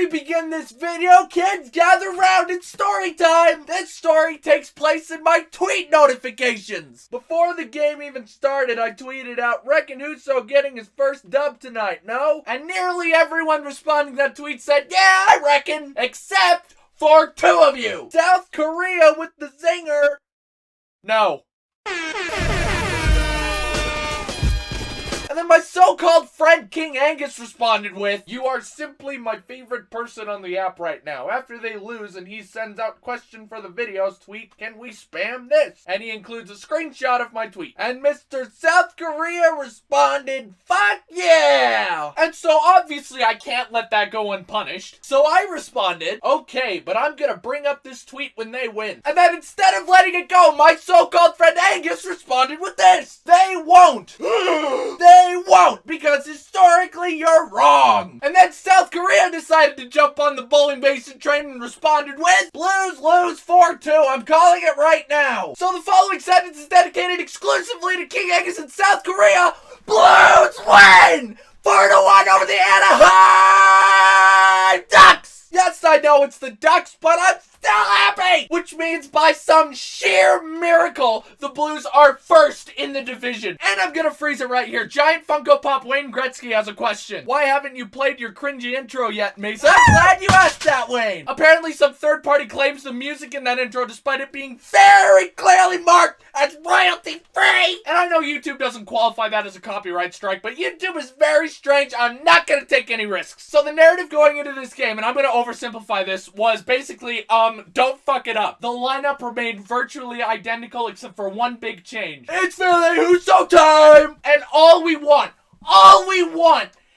we begin this video, kids, gather round, it's story time! This story takes place in my tweet notifications! Before the game even started, I tweeted out, reckon Husso getting his first dub tonight, no? And nearly everyone responding to that tweet said, yeah, I reckon, except for 2 of you! South Korea with the zinger. No. And then my so-called friend King Angus responded with, you are simply my favorite person on the app right now. After they lose and he sends out question for the videos tweet, can we spam this? And he includes a screenshot of my tweet. And Mr. South Korea responded, fuck yeah! And so obviously I can't let that go unpunished. So I responded, okay, but I'm gonna bring up this tweet when they win. And then instead of letting it go, my so-called friend Angus responded with this. They won't! They won't, because historically you're wrong. And then South Korea decided to jump on the bowling basin train and responded with, Blues lose 4-2, I'm calling it right now. So the following sentence is dedicated exclusively to King Angus in South Korea. Blues win 4-1 over the Anaheim Ducks. Yes, I know it's the Ducks, but I'm still happy! Which means by some sheer miracle, the Blues are first in the division. And I'm gonna freeze it right here. Giant Funko Pop Wayne Gretzky has a question. Why haven't you played your cringy intro yet, Mason? I'm glad you asked that, Wayne! Apparently some third party claims the music in that intro despite it being very clearly marked as royalty free! And I know YouTube doesn't qualify that as a copyright strike, but YouTube is very strange. I'm not gonna take any risks. So the narrative going into this game, and I'm gonna oversimplify this, was basically, don't fuck it up. The lineup remained virtually identical except for one big change. It's Ville Husso time! And all we want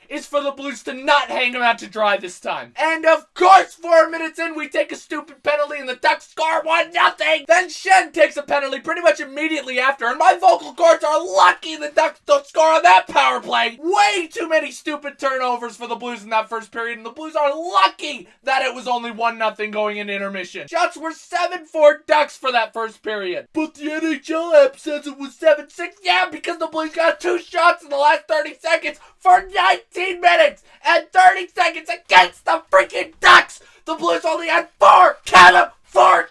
is for the Blues to not hang him out to dry this time. And of course, 4 minutes in, we take a stupid penalty and the Ducks score 1-0. Then Shen takes a penalty pretty much immediately after, and my vocal cords are lucky the Ducks don't score on that power play. Way too many stupid turnovers for the Blues in that first period, and the Blues are lucky that it was only 1-0 going into intermission. Shots were 7-4 Ducks for that first period. But the NHL app says it was 7-6. Yeah, because the Blues got 2 shots in the last 30 seconds for 19 minutes and 30 seconds against the freaking Ducks. The Blues only had 4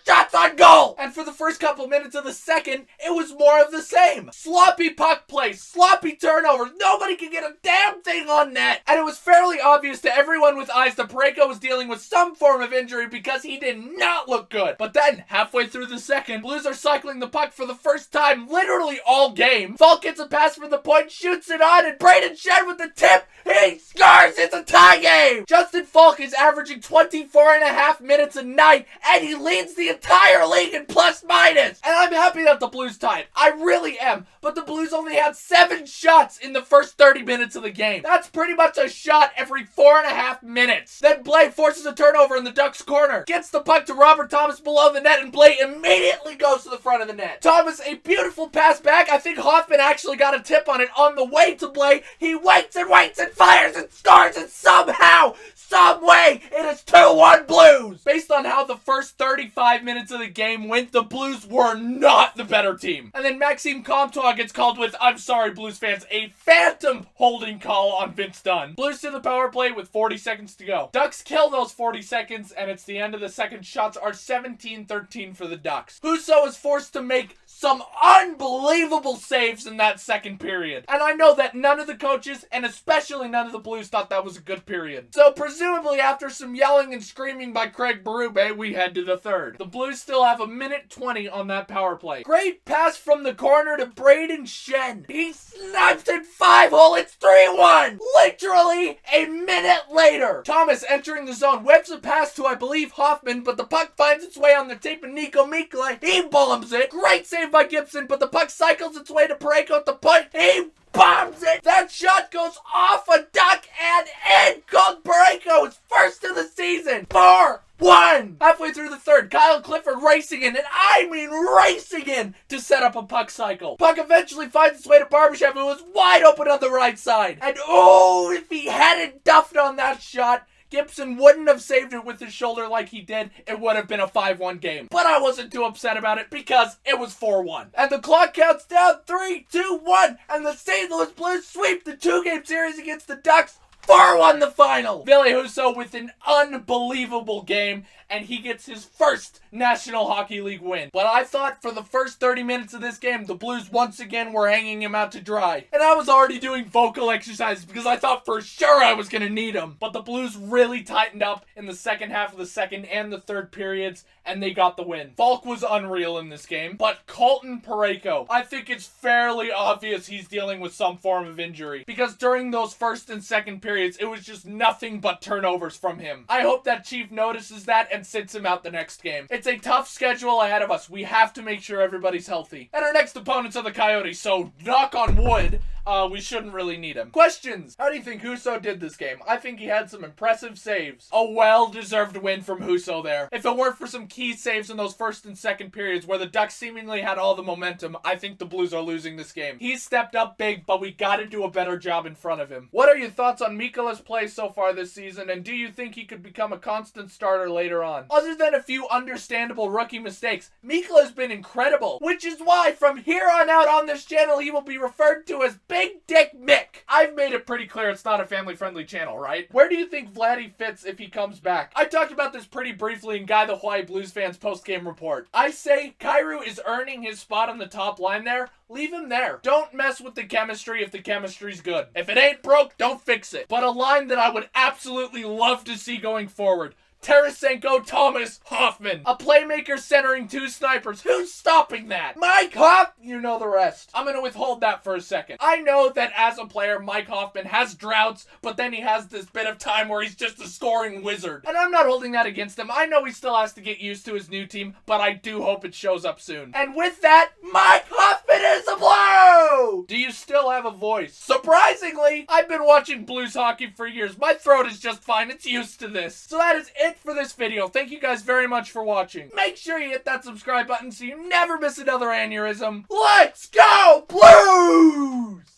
shots on goal. And for the first couple minutes of the second, it was more of the same. Sloppy puck play, sloppy turnovers. Nobody could get a damn thing on net. And it was fairly obvious to everyone with eyes that Parayko was dealing with some form of injury because he did not look good. But then, halfway through the second, Blues are cycling the puck for the first time literally all game. Falk gets a pass from the point, shoots it on, and Braden Shen with the tip, he scores! It's a tie game! Justin Falk is averaging 24.5 minutes a night, and he leads the entire league in plus minus. And I'm happy that the Blues tied. I really am. But the Blues only had 7 shots in the first 30 minutes of the game. That's pretty much a shot every 4.5 minutes. Then Blay forces a turnover in the Ducks' corner, gets the puck to Robert Thomas below the net, and Blay immediately goes to the front of the net. Thomas, a beautiful pass back. I think Hoffman actually got a tip on it on the way to Blay. He waits and fires and scores, and somehow, some way, it is 2-1 Blues. Based on how the first 35 minutes of the game went, the Blues were not the better team. And then Maxime Comtois gets called with, I'm sorry Blues fans, a phantom holding call on Vince Dunn. Blues to the power play with 40 seconds to go. Ducks kill those 40 seconds, and it's the end of the second. Shots are 17-13 for the Ducks. Husso is forced to make some unbelievable saves in that second period. And I know that none of the coaches, and especially none of the Blues, thought that was a good period. So presumably after some yelling and screaming by Craig Berube, we head to the third. The Blues still have 1:20 on that power play. Great pass from the corner to Braden Shen. He snipes it 5-hole. It's 3-1. Literally a minute later. Thomas entering the zone whips a pass to, I believe, Hoffman, but the puck finds its way on the tape of Nico Mikla. He bullies it. Great save by Gibson, but the puck cycles its way to Parayko at the point. He bombs it. That shot goes off a duck and in. Called Parayko his first of the season. 4-1. Halfway through the third, Kyle Clifford racing in, and I mean racing in, to set up a puck cycle. Puck eventually finds its way to Barbashev, who was wide open on the right side. And oh, if he hadn't duffed on that shot, Gibson wouldn't have saved it with his shoulder like he did. It would have been a 5-1 game. But I wasn't too upset about it because it was 4-1. And the clock counts down 3, 2, 1. And the St. Louis Blues sweep the 2-game series against the Ducks 4-1 the final. Ville Husso with an unbelievable game, and he gets his first National Hockey League win. But I thought for the first 30 minutes of this game, the Blues once again were hanging him out to dry. And I was already doing vocal exercises because I thought for sure I was going to need him. But the Blues really tightened up in the second half of the second and the third periods, and they got the win. Falk was unreal in this game, but Colton Parayko, I think it's fairly obvious he's dealing with some form of injury, because during those first and second periods, it was just nothing but turnovers from him. I hope that Chief notices that and sits him out the next game. It's a tough schedule ahead of us. We have to make sure everybody's healthy. And our next opponents are the Coyotes, so knock on wood, we shouldn't really need him. Questions. How do you think Husso did this game? I think he had some impressive saves. A well-deserved win from Husso there. If it weren't for some key saves in those first and second periods where the Ducks seemingly had all the momentum, I think the Blues are losing this game. He stepped up big, but we gotta do a better job in front of him. What are your thoughts on Mikkola's play so far this season, and do you think he could become a constant starter later on? Other than a few understandable rookie mistakes, Mikkola's been incredible, which is why from here on out on this channel, he will be referred to as Big Dick Mick. I've made it pretty clear it's not a family-friendly channel, right? Where do you think Vladdy fits if he comes back? I talked about this pretty briefly in Guy the Hawaii Blues Fans post-game report. I say Kyrou is earning his spot on the top line there. Leave him there. Don't mess with the chemistry if the chemistry's good. If it ain't broke, don't fix it. But a line that I would absolutely love to see going forward: Tarasenko, Thomas, Hoffman. A playmaker centering two snipers. Who's stopping that? Mike Hoff? You know the rest. I'm going to withhold that for a second. I know that as a player, Mike Hoffman has droughts, but then he has this bit of time where he's just a scoring wizard. And I'm not holding that against him. I know he still has to get used to his new team, but I do hope it shows up soon. And with that, Mike Hoffman is a Blue! Do you still have a voice? Surprisingly, I've been watching Blues hockey for years. My throat is just fine. It's used to this. So that is it for this video. Thank you guys very much for watching. Make sure you hit that subscribe button so you never miss another aneurysm. Let's go Blues!